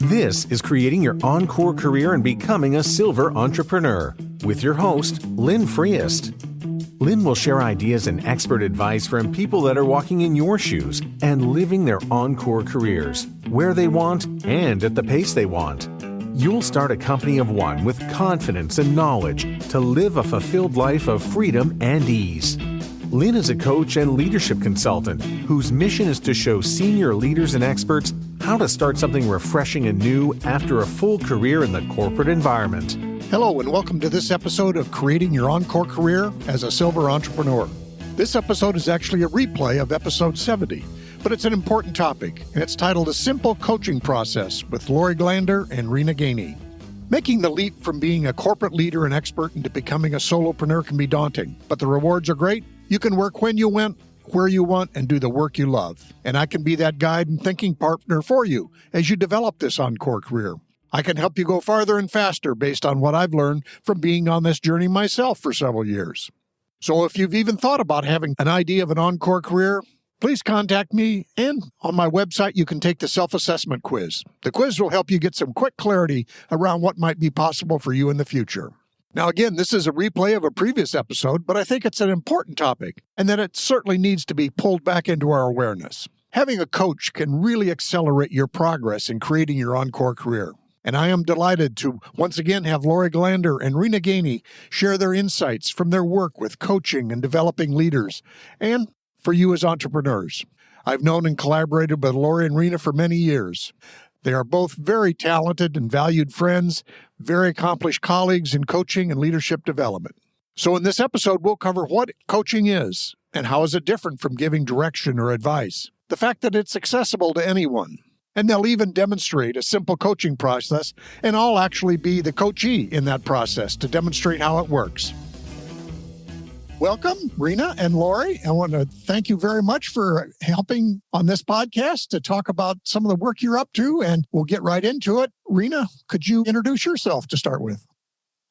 This is Creating Your Encore Career and Becoming a Silver Entrepreneur with your host, Lynn Freest. Lynn will share ideas and expert advice from people that are walking in your shoes and living their encore careers, where they want and at the pace they want. You'll start a company of one with confidence and knowledge to live a fulfilled life of freedom and ease. Lynn is a coach and leadership consultant whose mission is to show senior leaders and experts how to start something refreshing and new after a full career in the corporate environment. Hello, and welcome to this episode of Creating Your Encore Career as a Silver Entrepreneur. This episode is actually a replay of episode 70, but it's an important topic, and it's titled A Simple Coaching Process with Lori Glander and Rena Gainey. Making the leap from being a corporate leader and expert into becoming a solopreneur can be daunting, but the rewards are great. You can work when you want, where you want, and do the work you love. And I can be that guide and thinking partner for you as you develop this encore career. I can help you go farther and faster based on what I've learned from being on this journey myself for several years. So if you've even thought about having an idea of an encore career, please contact me, and on my website you can take the self-assessment quiz. The quiz will help you get some quick clarity around what might be possible for you in the future. Now again, this is a replay of a previous episode, but I think it's an important topic and that it certainly needs to be pulled back into our awareness. Having a coach can really accelerate your progress in creating your encore career. And I am delighted to once again have Lori Glander and Rena Gainey share their insights from their work with coaching and developing leaders, and for you as entrepreneurs. I've known and collaborated with Lori and Rena for many years. They are both very talented and valued friends, very accomplished colleagues in coaching and leadership development. So in this episode, we'll cover what coaching is and how is it different from giving direction or advice, the fact that it's accessible to anyone. And they'll even demonstrate a simple coaching process, and I'll actually be the coachee in that process to demonstrate how it works. Welcome, Rena and Lori. I want to thank you very much for helping on this podcast to talk about some of the work you're up to, and we'll get right into it. Rena, could you introduce yourself to start with?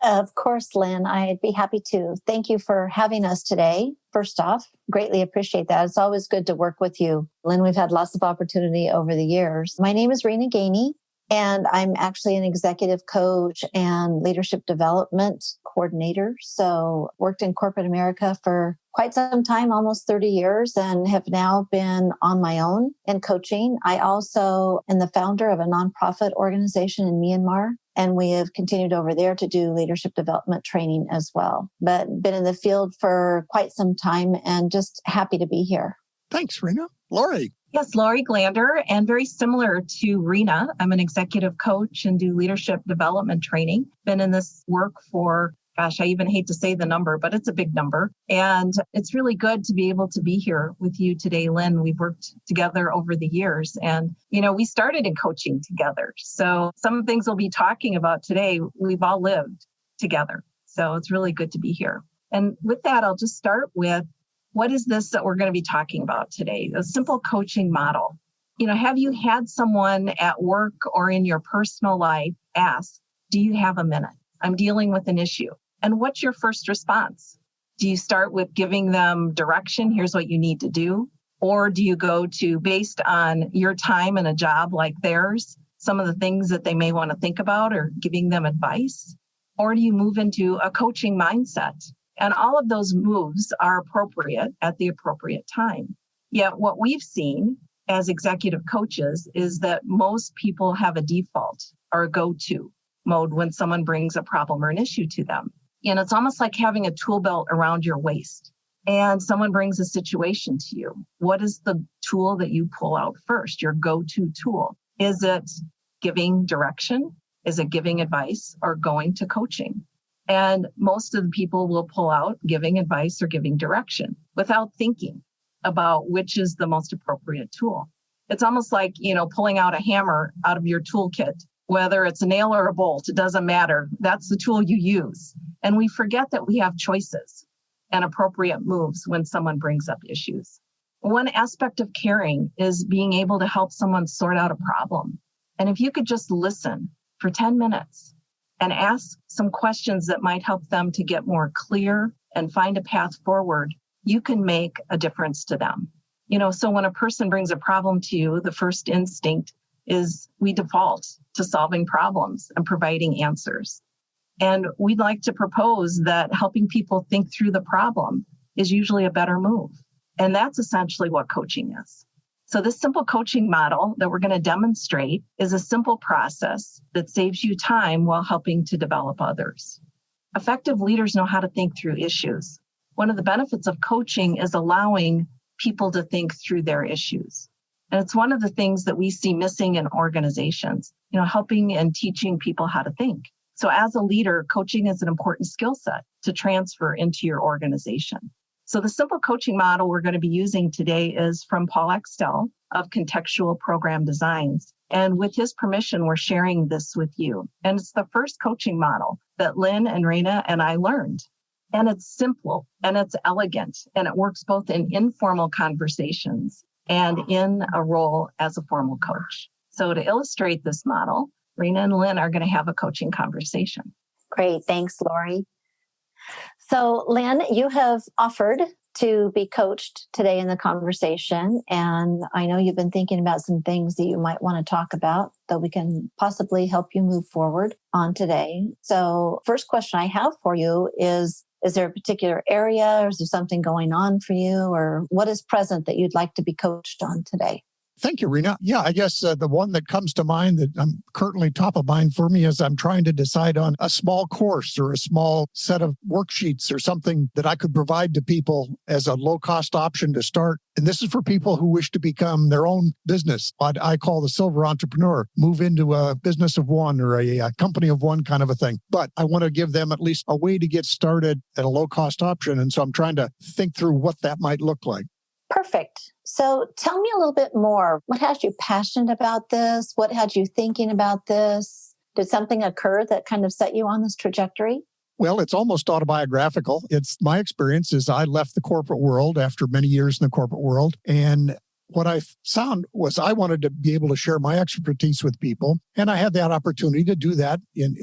Of course, Lynn. I'd be happy to. Thank you for having us today. First off, greatly appreciate that. It's always good to work with you. Lynn, we've had lots of opportunity over the years. My name is Rena Gainey, and I'm actually an executive coach and leadership development coordinator. So worked in corporate America for quite some time, almost 30 years, and have now been on my own in coaching. I also am the founder of a nonprofit organization in Myanmar, and we have continued over there to do leadership development training as well. But been in the field for quite some time and just happy to be here. Thanks, Rena. Lori. Yes, Lori Glander, and very similar to Rena, I'm an executive coach and do leadership development training. Been in this work for, I even hate to say the number, but it's a big number. And it's really good to be able to be here with you today, Lynn. We've worked together over the years and, we started in coaching together. So some of the things we'll be talking about today, we've all lived together. So it's really good to be here. And with that, I'll just start with, what is this that we're going to be talking about today? A simple coaching model. Have you had someone at work or in your personal life ask, do you have a minute? I'm dealing with an issue. And what's your first response? Do you start with giving them direction? Here's what you need to do. Or do you go to, based on your time and a job like theirs, some of the things that they may want to think about or giving them advice? Or do you move into a coaching mindset? And all of those moves are appropriate at the appropriate time. Yet what we've seen as executive coaches is that most people have a default or a go-to mode when someone brings a problem or an issue to them. And it's almost like having a tool belt around your waist and someone brings a situation to you. What is the tool that you pull out first, your go-to tool? Is it giving direction? Is it giving advice or going to coaching? And most of the people will pull out giving advice or giving direction without thinking about which is the most appropriate tool. It's almost like, pulling out a hammer out of your toolkit, whether it's a nail or a bolt, it doesn't matter. That's the tool you use. And we forget that we have choices and appropriate moves when someone brings up issues. One aspect of caring is being able to help someone sort out a problem. And if you could just listen for 10 minutes, and ask some questions that might help them to get more clear and find a path forward, you can make a difference to them. So when a person brings a problem to you, the first instinct is we default to solving problems and providing answers. And we'd like to propose that helping people think through the problem is usually a better move. And that's essentially what coaching is. So this simple coaching model that we're going to demonstrate is a simple process that saves you time while helping to develop others. Effective leaders know how to think through issues. One of the benefits of coaching is allowing people to think through their issues. And it's one of the things that we see missing in organizations, helping and teaching people how to think. So as a leader, coaching is an important skill set to transfer into your organization. So the simple coaching model we're going to be using today is from Paul Axtell of Contextual Program Designs. And with his permission, we're sharing this with you. And it's the first coaching model that Lynn and Rena and I learned. And it's simple and it's elegant and it works both in informal conversations and in a role as a formal coach. So to illustrate this model, Rena and Lynn are going to have a coaching conversation. Great. Thanks, Lori. So, Lynn, you have offered to be coached today in the conversation. And I know you've been thinking about some things that you might want to talk about that we can possibly help you move forward on today. So first question I have for you is there a particular area or is there something going on for you or what is present that you'd like to be coached on today? Thank you, Rena. Yeah, I guess the one that comes to mind that I'm currently top of mind for me is I'm trying to decide on a small course or a small set of worksheets or something that I could provide to people as a low-cost option to start. And this is for people who wish to become their own business, what I call the silver entrepreneur, move into a business of one or a company of one kind of a thing. But I want to give them at least a way to get started at a low-cost option. And so I'm trying to think through what that might look like. Perfect. So tell me a little bit more. What has you passionate about this? What had you thinking about this? Did something occur that kind of set you on this trajectory? Well, it's almost autobiographical. It's my experience is I left the corporate world after many years in the corporate world. And what I found was I wanted to be able to share my expertise with people. And I had that opportunity to do that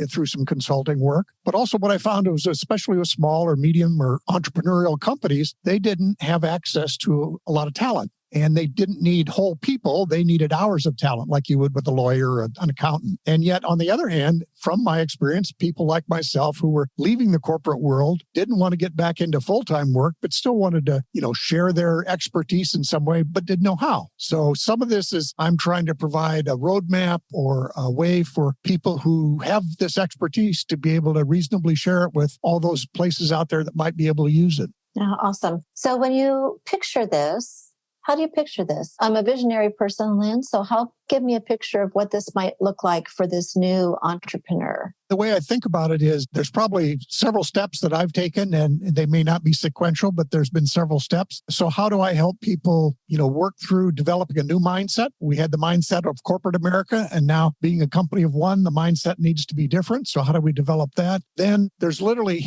through some consulting work. But also what I found was, especially with small or medium or entrepreneurial companies, they didn't have access to a lot of talent. And they didn't need whole people. They needed hours of talent like you would with a lawyer or an accountant. And yet, on the other hand, from my experience, people like myself who were leaving the corporate world didn't want to get back into full-time work, but still wanted to, share their expertise in some way, but didn't know how. So some of this is I'm trying to provide a roadmap or a way for people who have this expertise to be able to reasonably share it with all those places out there that might be able to use it. Oh, awesome. So when you picture this, how do you picture this? I'm a visionary person, Lynn, so give me a picture of what this might look like for this new entrepreneur. The way I think about it is there's probably several steps that I've taken, and they may not be sequential, but there's been several steps. So how do I help people, work through developing a new mindset? We had the mindset of corporate America, and now being a company of one, the mindset needs to be different. So how do we develop that? Then there's literally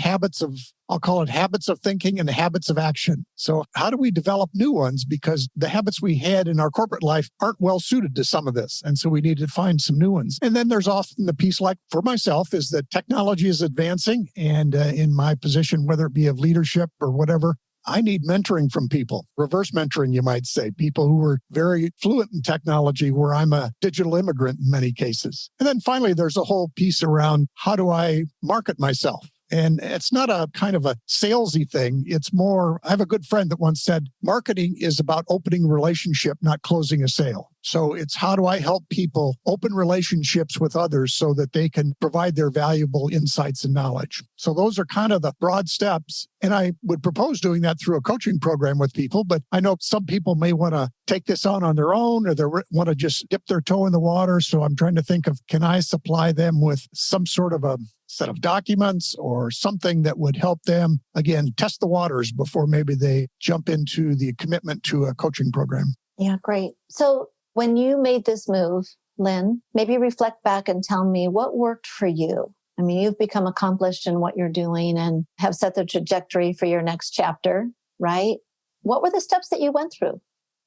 I'll call it habits of thinking and habits of action. So how do we develop new ones? Because the habits we had in our corporate life aren't well suited to some of this. And so we need to find some new ones. And then there's often the piece, like for myself, is that technology is advancing. And in my position, whether it be of leadership or whatever, I need mentoring from people, reverse mentoring, you might say, people who are very fluent in technology, where I'm a digital immigrant in many cases. And then finally, there's a whole piece around how do I market myself? And it's not a kind of a salesy thing. It's more, I have a good friend that once said, marketing is about opening a relationship, not closing a sale. So it's how do I help people open relationships with others so that they can provide their valuable insights and knowledge. So those are kind of the broad steps. And I would propose doing that through a coaching program with people. But I know some people may want to take this on their own, or they want to just dip their toe in the water. So I'm trying to think of, can I supply them with some sort of a set of documents or something that would help them, again, test the waters before maybe they jump into the commitment to a coaching program. Yeah, great. So when you made this move, Lynn, maybe reflect back and tell me what worked for you. I mean, you've become accomplished in what you're doing and have set the trajectory for your next chapter, right? What were the steps that you went through?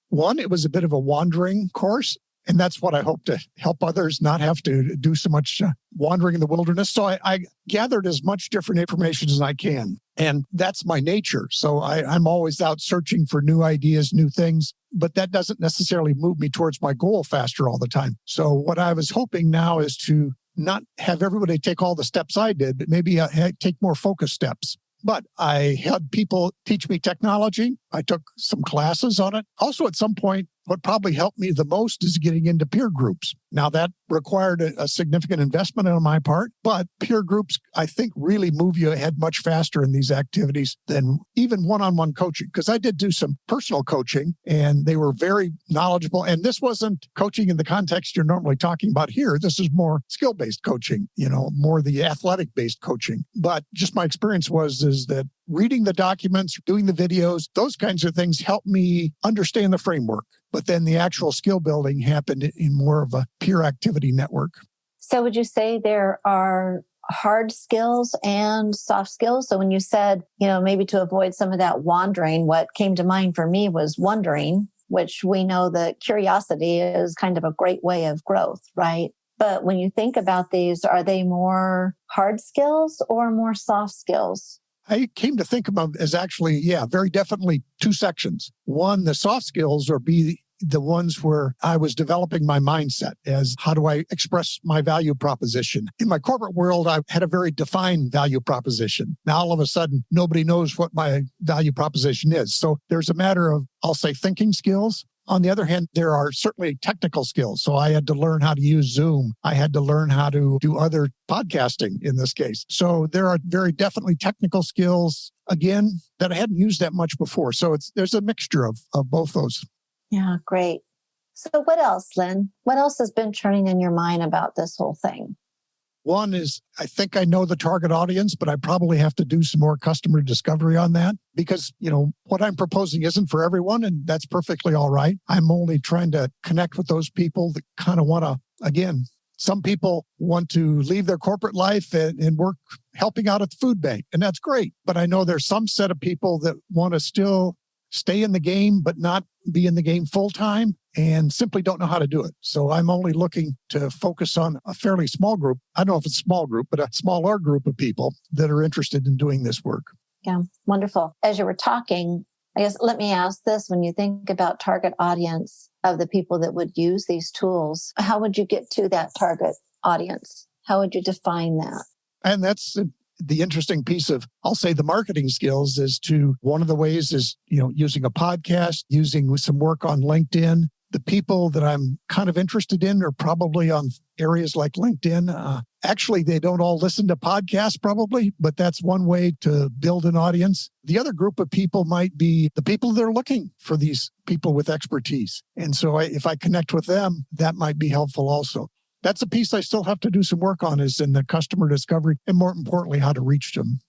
One, it was a bit of a wandering course. And that's what I hope to help others not have to do so much wandering in the wilderness. So I gathered as much different information as I can. And that's my nature. So I'm always out searching for new ideas, new things, but that doesn't necessarily move me towards my goal faster all the time. So what I was hoping now is to not have everybody take all the steps I did, but maybe take more focused steps. But I had people teach me technology. I took some classes on it. Also, at some point, what probably helped me the most is getting into peer groups. Now, that required a significant investment on my part, but peer groups, I think, really move you ahead much faster in these activities than even one-on-one coaching. Because I did do some personal coaching, and they were very knowledgeable. And this wasn't coaching in the context you're normally talking about here. This is more skill-based coaching, more the athletic-based coaching. But just my experience is that reading the documents, doing the videos, those kinds of things help me understand the framework. But then the actual skill building happened in more of a peer activity network. So would you say there are hard skills and soft skills? So when you said, maybe to avoid some of that wandering, what came to mind for me was wondering, which we know that curiosity is kind of a great way of growth, right? But when you think about these, are they more hard skills or more soft skills? I came to think of them as actually, very definitely two sections. One, the soft skills are the ones where I was developing my mindset as how do I express my value proposition. In my corporate world, I had a very defined value proposition. Now, all of a sudden, nobody knows what my value proposition is. So there's a matter of, I'll say, thinking skills. On the other hand, there are certainly technical skills. So I had to learn how to use Zoom. I had to learn how to do other podcasting in this case. So there are very definitely technical skills, again, that I hadn't used that much before. So there's a mixture of both those. Yeah, great. So what else, Lynn? What else has been churning in your mind about this whole thing? One is, I think I know the target audience, but I probably have to do some more customer discovery on that because, what I'm proposing isn't for everyone, and that's perfectly all right. I'm only trying to connect with those people that kind of want to, again, some people want to leave their corporate life and work helping out at the food bank, and that's great. But I know there's some set of people that want to still stay in the game, but not be in the game full time and simply don't know how to do it. So I'm only looking to focus on a fairly small group. I don't know if it's a small group, but a smaller group of people that are interested in doing this work. Yeah, wonderful. As you were talking, I guess, let me ask this. When you think about target audience of the people that would use these tools, how would you get to that target audience? How would you define that? And that's the interesting piece of, I'll say, the marketing skills one of the ways is, using a podcast, using some work on LinkedIn. The people that I'm kind of interested in are probably on areas like LinkedIn. Actually, they don't all listen to podcasts probably, but that's one way to build an audience. The other group of people might be the people that are looking for these people with expertise. And so if I connect with them, that might be helpful also. That's a piece I still have to do some work on, is in the customer discovery, and more importantly, how to reach them.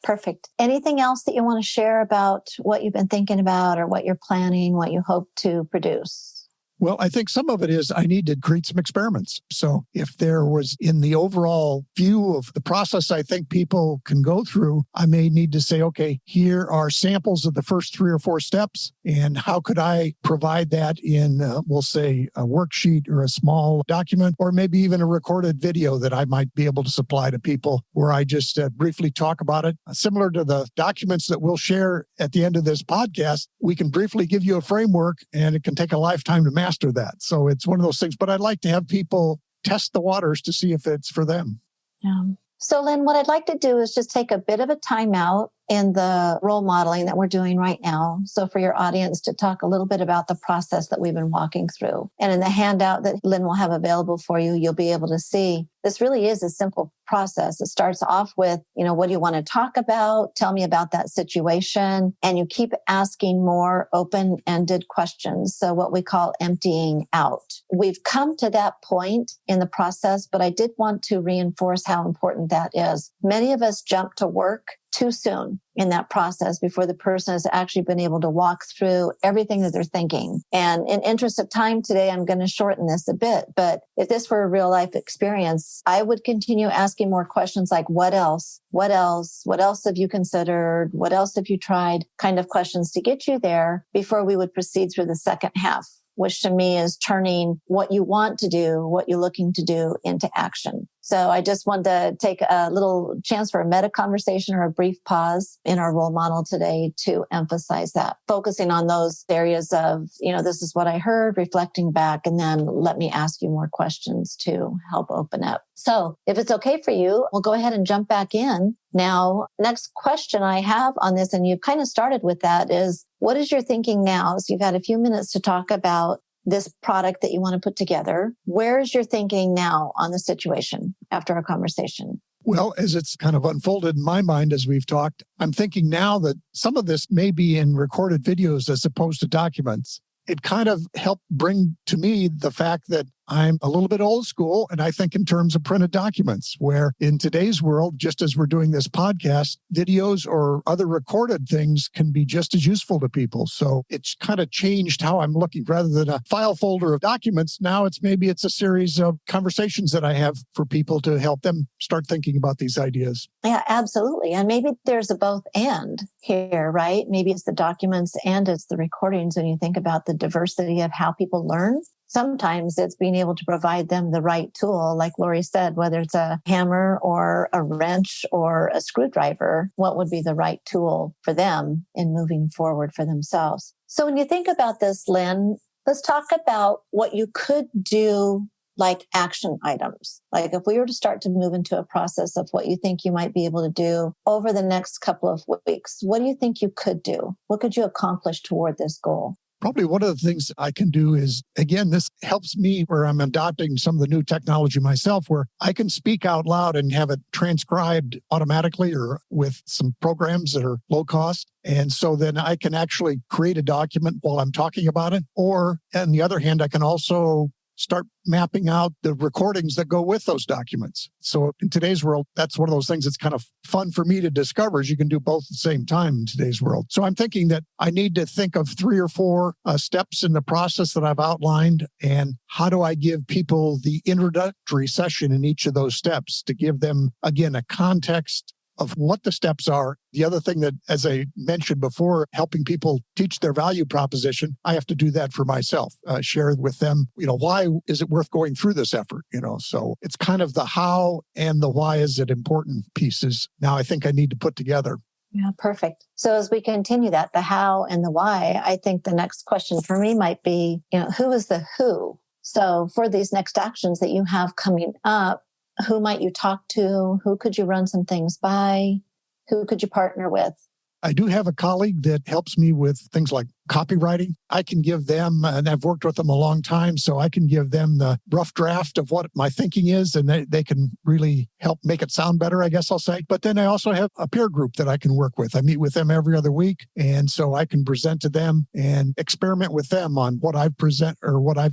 Perfect. Anything else that you want to share about what you've been thinking about or what you're planning, what you hope to produce? Well, I think some of it is I need to create some experiments. So if there was, in the overall view of the process I think people can go through, I may need to say, okay, here are samples of the first 3 or 4 steps. And how could I provide that in, we'll say, a worksheet or a small document, or maybe even a recorded video that I might be able to supply to people where I just briefly talk about it. Similar to the documents that we'll share at the end of this podcast, we can briefly give you a framework, and it can take a lifetime to master that. So it's one of those things, but I'd like to have people test the waters to see if it's for them. Yeah. So Lynn, what I'd like to do is just take a bit of a timeout in the role modeling that we're doing right now. So for your audience to talk a little bit about the process that we've been walking through. And in the handout that Lynn will have available for you, you'll be able to see this really is a simple process. It starts off with, what do you want to talk about? Tell me about that situation. And you keep asking more open-ended questions. So what we call emptying out. We've come to that point in the process, but I did want to reinforce how important that is. Many of us jump to work too soon in that process before the person has actually been able to walk through everything that they're thinking. And in interest of time today, I'm going to shorten this a bit. But if this were a real life experience, I would continue asking more questions like, what else? What else? What else have you considered? What else have you tried? Kind of questions to get you there before we would proceed through the second half. which to me is turning what you want to do, what you're looking to do into action. So I just wanted to take a little chance for a meta conversation or a brief pause in our role model today to emphasize that, focusing on those areas of, this is what I heard, reflecting back, and then let me ask you more questions to help open up. So if it's okay for you, we'll go ahead and jump back in. Now, next question I have on this, and you've kind of started with that, is what is your thinking now? So you've had a few minutes to talk about this product that you want to put together. Where is your thinking now on the situation after our conversation? Well, as it's kind of unfolded in my mind as we've talked, I'm thinking now that some of this may be in recorded videos as opposed to documents. It kind of helped bring to me the fact that I'm a little bit old school, and I think in terms of printed documents, where in today's world, just as we're doing this podcast, videos or other recorded things can be just as useful to people. So it's kind of changed how I'm looking. Rather than a file folder of documents, now it's a series of conversations that I have for people to help them start thinking about these ideas. Yeah, absolutely. And maybe there's a both and here, right? Maybe it's the documents and it's the recordings when you think about the diversity of how people learn. Sometimes it's being able to provide them the right tool, like Lori said, whether it's a hammer or a wrench or a screwdriver, what would be the right tool for them in moving forward for themselves. So when you think about this, Lynn, let's talk about what you could do, like action items. Like if we were to start to move into a process of what you think you might be able to do over the next couple of weeks, what do you think you could do? What could you accomplish toward this goal? Probably one of the things I can do is, again, this helps me where I'm adopting some of the new technology myself, where I can speak out loud and have it transcribed automatically or with some programs that are low cost. And so then I can actually create a document while I'm talking about it. Or on the other hand, I can also start mapping out the recordings that go with those documents. So in today's world, that's one of those things that's kind of fun for me to discover is you can do both at the same time in today's world. So I'm thinking that I need to think of 3 or 4 steps in the process that I've outlined. And how do I give people the introductory session in each of those steps to give them, again, a context of what the steps are. The other thing that, as I mentioned before, helping people teach their value proposition, I have to do that for myself, share with them, why is it worth going through this effort? So it's kind of the how and the why is it important pieces. Now I think I need to put together. Yeah, perfect. So as we continue that, the how and the why, I think the next question for me might be, who is the who? So for these next actions that you have coming up, who might you talk to? Who could you run some things by? Who could you partner with? I do have a colleague that helps me with things like copywriting. I can give them, and I've worked with them a long time, so I can give them the rough draft of what my thinking is, and they can really help make it sound better, I guess I'll say. But then I also have a peer group that I can work with. I meet with them every other week, and so I can present to them and experiment with them on what I've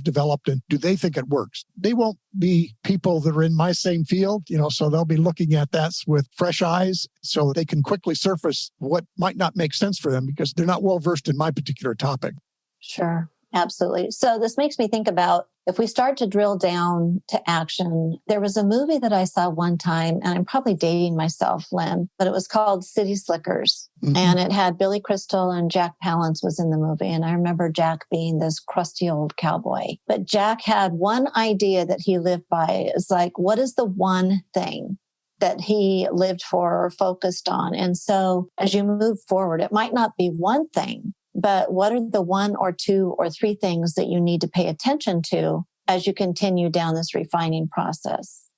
developed, and do they think it works? They won't be people that are in my same field, so they'll be looking at that with fresh eyes so they can quickly surface what might not make sense for them because they're not well versed in my particular topic. Sure, absolutely. So this makes me think about if we start to drill down to action. There was a movie that I saw one time, and I'm probably dating myself, Lynn, but it was called City Slickers. Mm-hmm. And it had Billy Crystal and Jack Palance was in the movie. And I remember Jack being this crusty old cowboy. But Jack had one idea that he lived by. It's like, what is the one thing that he lived for or focused on? And so as you move forward, it might not be one thing, but what are the 1 or 2 or 3 things that you need to pay attention to as you continue down this refining process?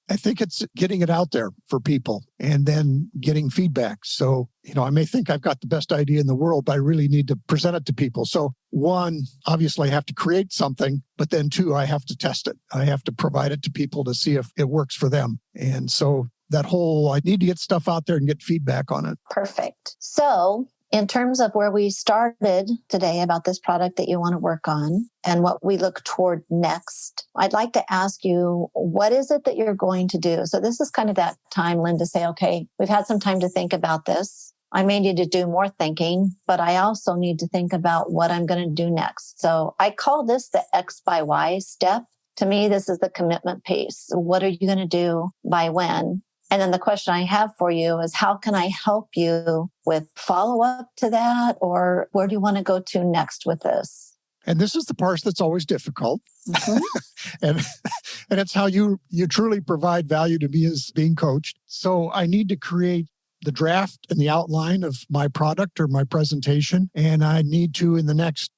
I think it's getting it out there for people and then getting feedback. So, I may think I've got the best idea in the world, but I really need to present it to people. So 1, obviously I have to create something, but then 2, I have to test it. I have to provide it to people to see if it works for them. And so I need to get stuff out there and get feedback on it. Perfect. So in terms of where we started today about this product that you want to work on and what we look toward next, I'd like to ask you, what is it that you're going to do? So this is kind of that time, Lynn, to say, okay, we've had some time to think about this. I may need to do more thinking, but I also need to think about what I'm going to do next. So I call this the X by Y step. To me, this is the commitment piece. What are you going to do by when? And then the question I have for you is, how can I help you with follow-up to that? Or where do you want to go to next with this? And this is the part that's always difficult. Mhm. and it's how you truly provide value to me as being coached. So I need to create the draft and the outline of my product or my presentation. And I need to, in the next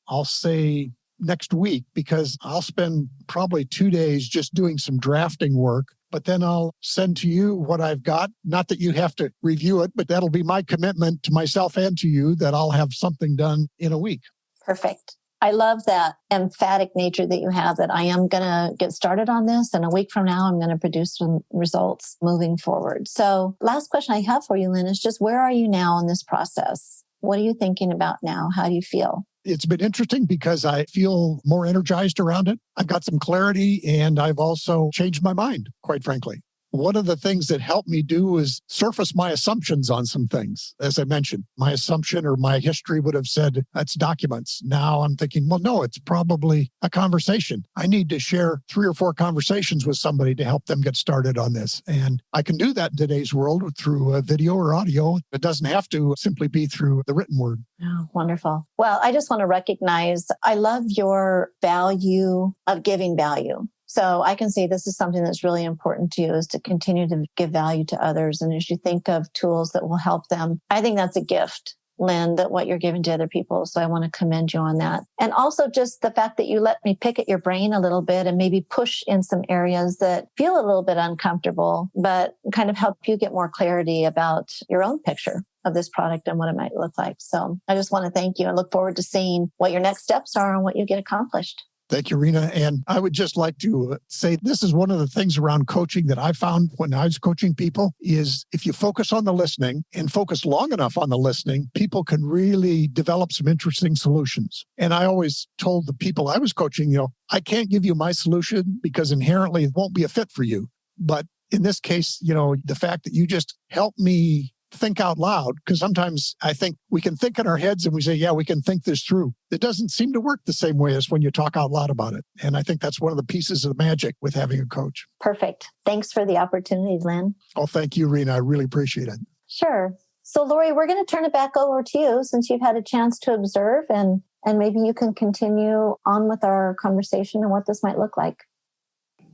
week, because I'll spend probably 2 days just doing some drafting work, but then I'll send to you what I've got. Not that you have to review it, but that'll be my commitment to myself and to you that I'll have something done in a week. Perfect. I love that emphatic nature that you have, that I am going to get started on this, and a week from now, I'm going to produce some results moving forward. So last question I have for you, Lynn, is just where are you now in this process? What are you thinking about now? How do you feel? It's been interesting because I feel more energized around it. I've got some clarity, and I've also changed my mind, quite frankly. One of the things that helped me do is surface my assumptions on some things. As I mentioned, my assumption or my history would have said that's documents. Now I'm thinking, well, no, it's probably a conversation. I need to share 3 or 4 conversations with somebody to help them get started on this. And I can do that in today's world through video or audio. It doesn't have to simply be through the written word. Oh, wonderful. Well, I just want to recognize, I love your value of giving value. So I can say this is something that's really important to you, is to continue to give value to others. And as you think of tools that will help them, I think that's a gift, Lynn, that what you're giving to other people. So I want to commend you on that. And also just the fact that you let me pick at your brain a little bit and maybe push in some areas that feel a little bit uncomfortable, but kind of help you get more clarity about your own picture of this product and what it might look like. So I just want to thank you and look forward to seeing what your next steps are and what you get accomplished. Thank you, Rena. And I would just like to say this is one of the things around coaching that I found when I was coaching people is if you focus on the listening and focus long enough on the listening, people can really develop some interesting solutions. And I always told the people I was coaching, I can't give you my solution because inherently it won't be a fit for you. But in this case, the fact that you just help me think out loud, because sometimes I think we can think in our heads and we say, yeah, we can think this through. It doesn't seem to work the same way as when you talk out loud about it. And I think that's one of the pieces of the magic with having a coach. Perfect. Thanks for the opportunity, Lynn. Oh, thank you, Rena. I really appreciate it. Sure. So Lori, we're going to turn it back over to you since you've had a chance to observe, and maybe you can continue on with our conversation and what this might look like.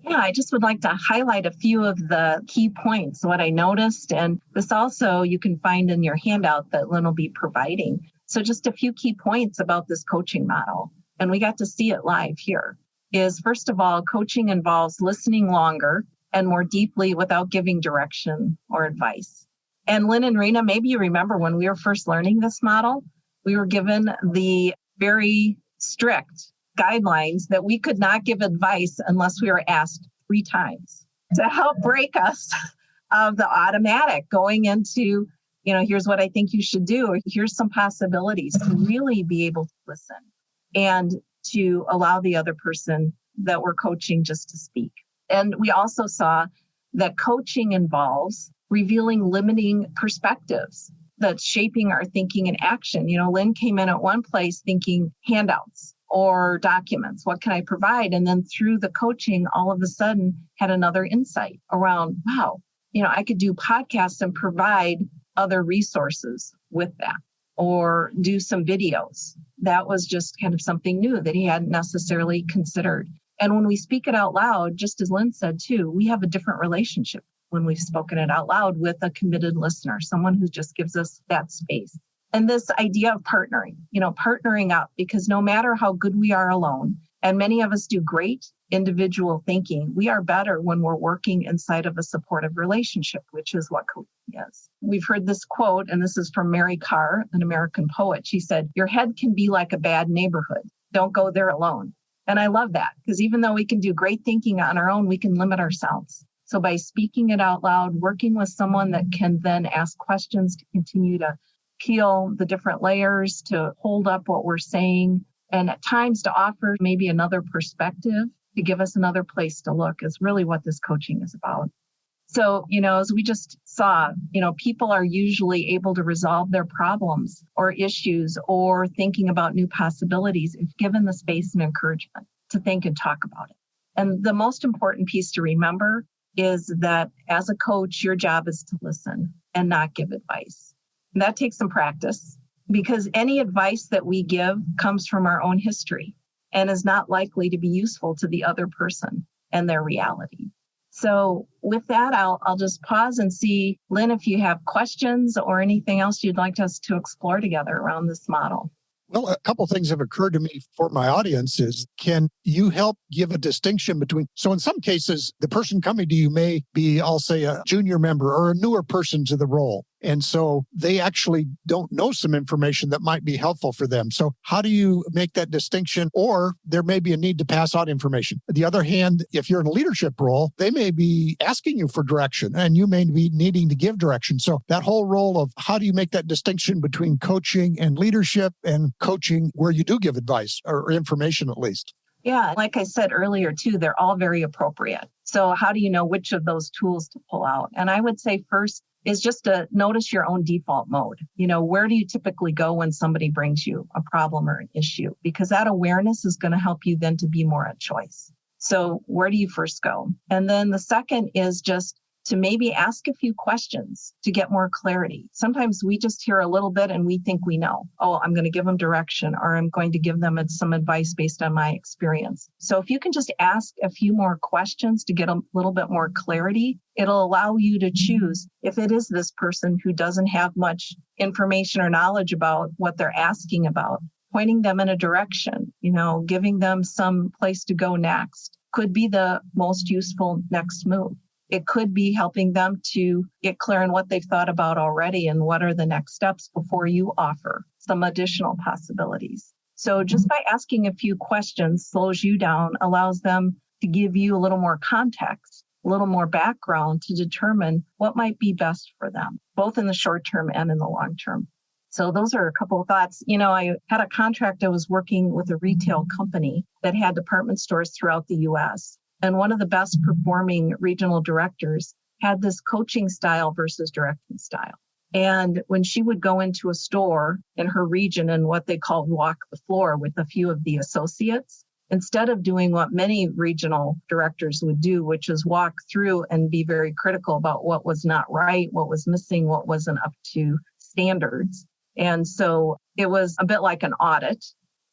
Yeah, I just would like to highlight a few of the key points, what I noticed. And this also you can find in your handout that Lynn will be providing. So just a few key points about this coaching model. And we got to see it live here. Is first of all, coaching involves listening longer and more deeply without giving direction or advice. And Lynn and Rena, maybe you remember when we were first learning this model, we were given the very strict guidelines that we could not give advice unless we were asked 3 times to help break us of the automatic going into, here's what I think you should do, or here's some possibilities, to really be able to listen and to allow the other person that we're coaching just to speak. And we also saw that coaching involves revealing limiting perspectives that's shaping our thinking and action. Lynn came in at one place thinking handouts or documents. What can I provide? And then through the coaching, all of a sudden had another insight around, wow, I could do podcasts and provide other resources with that, or do some videos. That was just kind of something new that he hadn't necessarily considered. And when we speak it out loud, just as Lynn said too, we have a different relationship when we've spoken it out loud with a committed listener, someone who just gives us that space. And this idea of partnering up, because no matter how good we are alone, and many of us do great individual thinking, we are better when we're working inside of a supportive relationship, which is what coaching is. We've heard this quote, and this is from Mary Carr, an American poet. She said, "Your head can be like a bad neighborhood. Don't go there alone." And I love that, because even though we can do great thinking on our own, we can limit ourselves. So by speaking it out loud, working with someone that can then ask questions to continue to peel the different layers, to hold up what we're saying, and at times to offer maybe another perspective, to give us another place to look, is really what this coaching is about. So, as we just saw, people are usually able to resolve their problems or issues or thinking about new possibilities if given the space and encouragement to think and talk about it. And the most important piece to remember is that as a coach, your job is to listen and not give advice. And that takes some practice, because any advice that we give comes from our own history. and is not likely to be useful to the other person and their reality. So with that, I'll just pause and see, Lynn, if you have questions or anything else you'd like us to explore together around this model. Well, a couple things have occurred to me for my audience is, can you help give a distinction between, so in some cases, the person coming to you may be, I'll say, a junior member or a newer person to the role. And so they actually don't know some information that might be helpful for them. So how do you make that distinction? Or there may be a need to pass on information. On the other hand, if you're in a leadership role, they may be asking you for direction and you may be needing to give direction. So that whole role of how do you make that distinction between coaching and leadership and coaching where you do give advice or information at least? Yeah, like I said earlier, too, they're all very appropriate. So how do you know which of those tools to pull out? And I would say first is just to notice your own default mode. Where do you typically go when somebody brings you a problem or an issue? Because that awareness is going to help you then to be more at choice. So where do you first go? And then the second is just to maybe ask a few questions to get more clarity. Sometimes we just hear a little bit and we think we know. Oh, I'm going to give them direction, or I'm going to give them some advice based on my experience. So if you can just ask a few more questions to get a little bit more clarity, it'll allow you to choose if it is this person who doesn't have much information or knowledge about what they're asking about, pointing them in a direction, giving them some place to go next could be the most useful next move. It could be helping them to get clear on what they've thought about already and what are the next steps before you offer some additional possibilities. So just by asking a few questions slows you down, allows them to give you a little more context, a little more background to determine what might be best for them, both in the short term and in the long term. So those are a couple of thoughts. I had a contract. I was working with a retail company that had department stores throughout the U.S. And one of the best performing regional directors had this coaching style versus directing style. And when she would go into a store in her region and what they called walk the floor with a few of the associates, instead of doing what many regional directors would do, which is walk through and be very critical about what was not right, what was missing, what wasn't up to standards. And so it was a bit like an audit.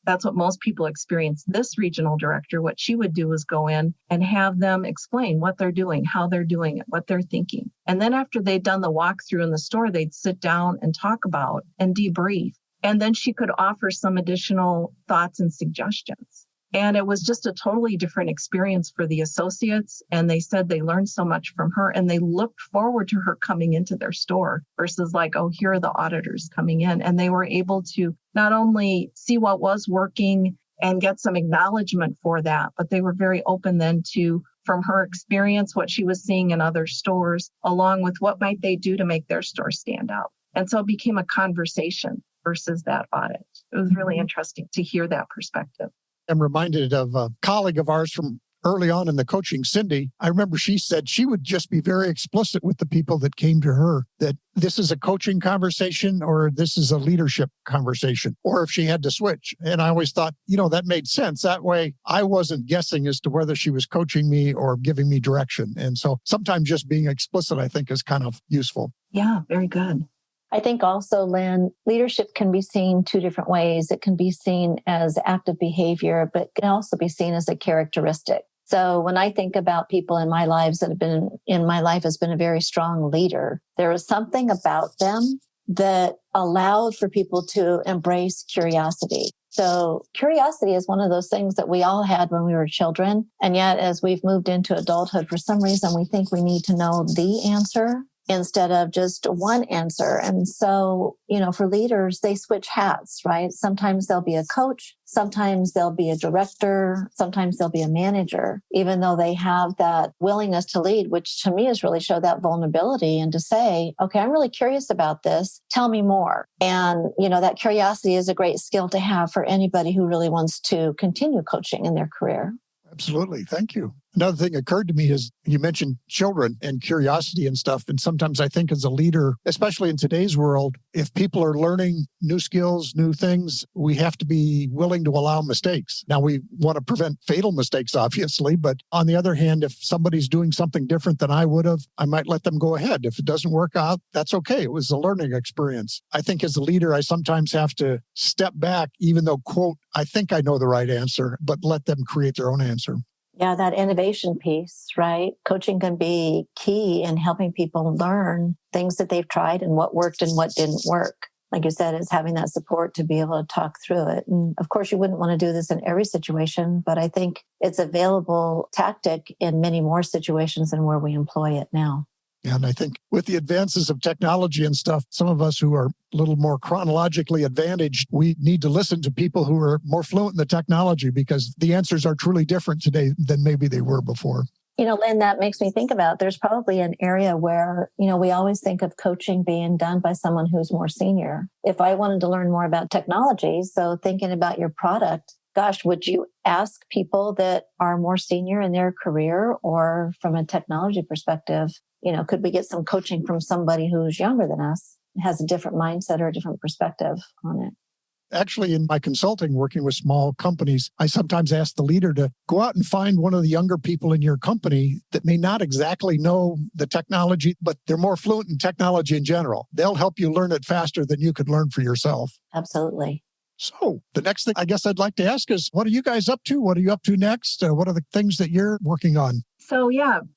That's what most people experience. This regional director, what she would do is go in and have them explain what they're doing, how they're doing it, what they're thinking. And then after they'd done the walkthrough in the store, they'd sit down and talk about and debrief. And then she could offer some additional thoughts and suggestions. And it was just a totally different experience for the associates. And they said they learned so much from her and they looked forward to her coming into their store versus like, oh, here are the auditors coming in. And they were able to not only see what was working and get some acknowledgement for that, but they were very open then to, from her experience, what she was seeing in other stores, along with what might they do to make their store stand out. And so it became a conversation versus that audit. It was really interesting to hear that perspective. I'm reminded of a colleague of ours from early on in the coaching, Cindy. I remember she said she would just be very explicit with the people that came to her that this is a coaching conversation or this is a leadership conversation, or if she had to switch. And I always thought, that made sense. That way I wasn't guessing as to whether she was coaching me or giving me direction. And so sometimes just being explicit, I think, is kind of useful. Yeah, very good. I think also, Lynn, leadership can be seen two different ways. It can be seen as active behavior, but can also be seen as a characteristic. So when I think about people in my lives that have been in my life has been a very strong leader, there was something about them that allowed for people to embrace curiosity. So curiosity is one of those things that we all had when we were children. And yet, as we've moved into adulthood, for some reason, we think we need to know the answer instead of just one answer. And so, for leaders, they switch hats, right? Sometimes they'll be a coach. Sometimes they'll be a director. Sometimes they'll be a manager, even though they have that willingness to lead, which to me has really showed that vulnerability and to say, okay, I'm really curious about this. Tell me more. And, that curiosity is a great skill to have for anybody who really wants to continue coaching in their career. Absolutely. Thank you. Another thing occurred to me is you mentioned children and curiosity and stuff. And sometimes I think as a leader, especially in today's world, if people are learning new skills, new things, we have to be willing to allow mistakes. Now, we want to prevent fatal mistakes, obviously. But on the other hand, if somebody's doing something different than I would have, I might let them go ahead. If it doesn't work out, that's okay. It was a learning experience. I think as a leader, I sometimes have to step back, even though, quote, I think I know the right answer, but let them create their own answer. Yeah, that innovation piece, right? Coaching can be key in helping people learn things that they've tried and what worked and what didn't work. Like you said, is having that support to be able to talk through it. And of course, you wouldn't want to do this in every situation, but I think it's available tactic in many more situations than where we employ it now. And I think with the advances of technology and stuff, some of us who are a little more chronologically advantaged, we need to listen to people who are more fluent in the technology because the answers are truly different today than maybe they were before. Lynn, that makes me think about there's probably an area where, we always think of coaching being done by someone who's more senior. If I wanted to learn more about technology, so thinking about your product, gosh, would you ask people that are more senior in their career or from a technology perspective? Could we get some coaching from somebody who's younger than us, has a different mindset or a different perspective on it? Actually, in my consulting, working with small companies, I sometimes ask the leader to go out and find one of the younger people in your company that may not exactly know the technology, but they're more fluent in technology in general. They'll help you learn it faster than you could learn for yourself. Absolutely. So the next thing I guess I'd like to ask is, what are you guys up to? What are you up to next? What are the things that you're working on? So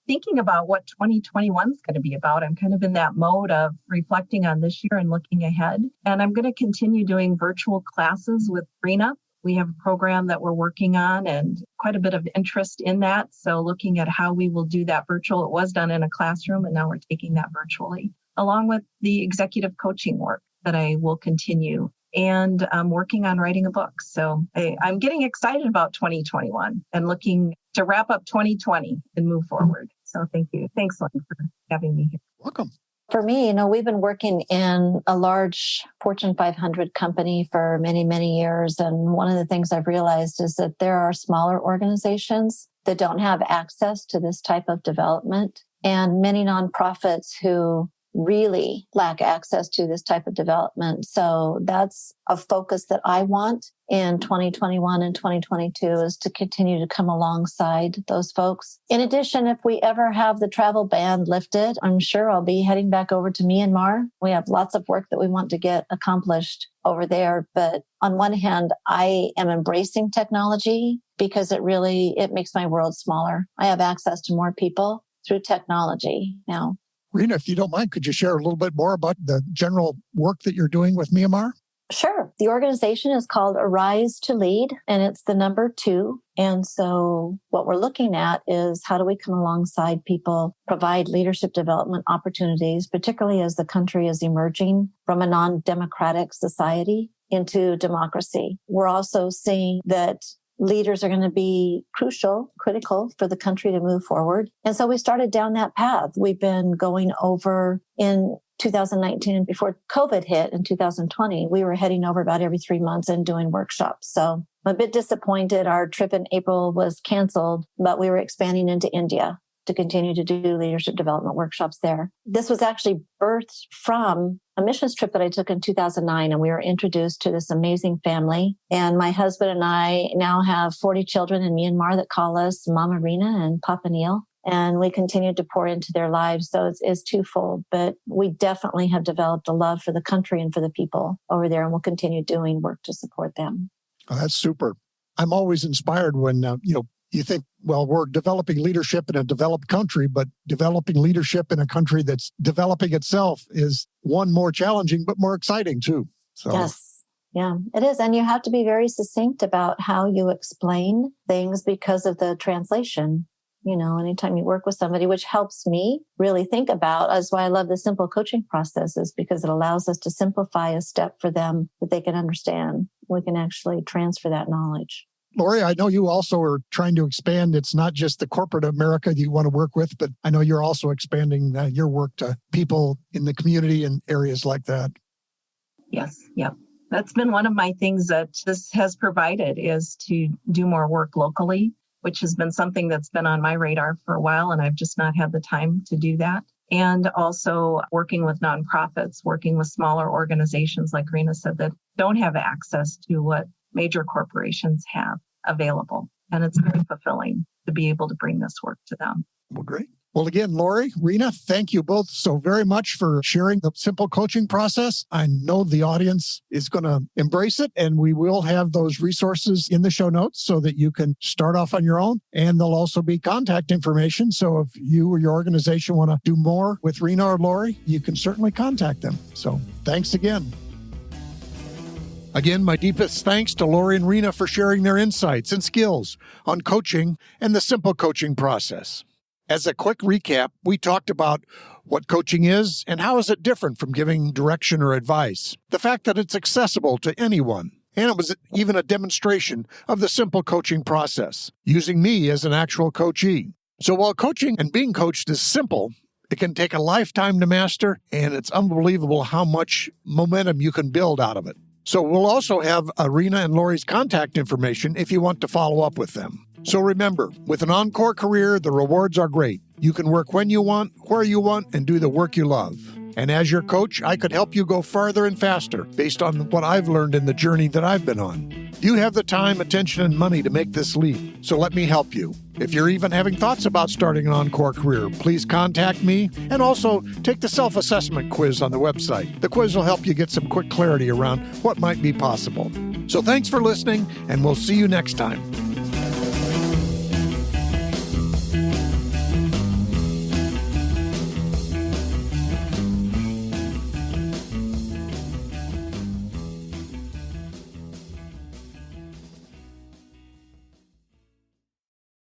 thinking about what 2021 is going to be about, I'm kind of in that mode of reflecting on this year and looking ahead. And I'm going to continue doing virtual classes with Rena. We have a program that we're working on and quite a bit of interest in that. So looking at how we will do that virtual. It was done in a classroom and now we're taking that virtually, along with the executive coaching work that I will continue. And I'm working on writing a book. So I'm getting excited about 2021 and looking to wrap up 2020 and move forward. So thank you. Thanks, Lynn, for having me here. Welcome. For me, we've been working in a large Fortune 500 company for many, many years. And one of the things I've realized is that there are smaller organizations that don't have access to this type of development, and many nonprofits who really lack access to this type of development. So that's a focus that I want in 2021 and 2022 is to continue to come alongside those folks. In addition, if we ever have the travel ban lifted, I'm sure I'll be heading back over to Myanmar. We have lots of work that we want to get accomplished over there. But on one hand, I am embracing technology because it makes my world smaller. I have access to more people through technology now. Rena, if you don't mind, could you share a little bit more about the general work that you're doing with Myanmar? Sure. The organization is called Arise to Lead, and it's the number 2. And so what we're looking at is how do we come alongside people, provide leadership development opportunities, particularly as the country is emerging from a non-democratic society into democracy. We're also seeing that leaders are going to be critical for the country to move forward. And so we started down that path. We've been going over in 2019 and before COVID hit in 2020, we were heading over about every 3 months and doing workshops. So I'm a bit disappointed. Our trip in April was canceled, but we were expanding into India to continue to do leadership development workshops there. This was actually birthed from a missions trip that I took in 2009, and we were introduced to this amazing family. And my husband and I now have 40 children in Myanmar that call us Mama Rena and Papa Neil. And we continue to pour into their lives. So it's twofold, but we definitely have developed a love for the country and for the people over there, and we'll continue doing work to support them. Oh, that's super. I'm always inspired when, you think, well, we're developing leadership in a developed country, but developing leadership in a country that's developing itself is one more challenging, but more exciting too. So. Yes. Yeah, it is. And you have to be very succinct about how you explain things because of the translation. Anytime you work with somebody, which helps me really think about, that's why I love the simple coaching processes, because it allows us to simplify a step for them that they can understand. We can actually transfer that knowledge. Lori, I know you also are trying to expand. It's not just the corporate America that you want to work with, but I know you're also expanding your work to people in the community and areas like that. Yes. Yep. That's been one of my things that this has provided, is to do more work locally which has been something that's been on my radar for a while, and I've just not had the time to do that. And also working with nonprofits, working with smaller organizations, like Rena said, that don't have access to what major corporations have available. And it's very fulfilling to be able to bring this work to them. Well, great. Well, again, Lori, Rena, thank you both so very much for sharing the simple coaching process. I know the audience is going to embrace it, and we will have those resources in the show notes so that you can start off on your own. And there'll also be contact information. So if you or your organization want to do more with Rena or Lori, you can certainly contact them. So thanks again. Again, my deepest thanks to Lori and Rena for sharing their insights and skills on coaching and the simple coaching process. As a quick recap, we talked about what coaching is and how is it different from giving direction or advice, the fact that it's accessible to anyone, and it was even a demonstration of the simple coaching process, using me as an actual coachee. So while coaching and being coached is simple, it can take a lifetime to master, and it's unbelievable how much momentum you can build out of it. So we'll also have Rena and Lori's contact information if you want to follow up with them. So remember, with an Encore career, the rewards are great. You can work when you want, where you want, and do the work you love. And as your coach, I could help you go farther and faster based on what I've learned in the journey that I've been on. You have the time, attention, and money to make this leap, so let me help you. If you're even having thoughts about starting an Encore career, please contact me, and also take the self-assessment quiz on the website. The quiz will help you get some quick clarity around what might be possible. So thanks for listening, and we'll see you next time.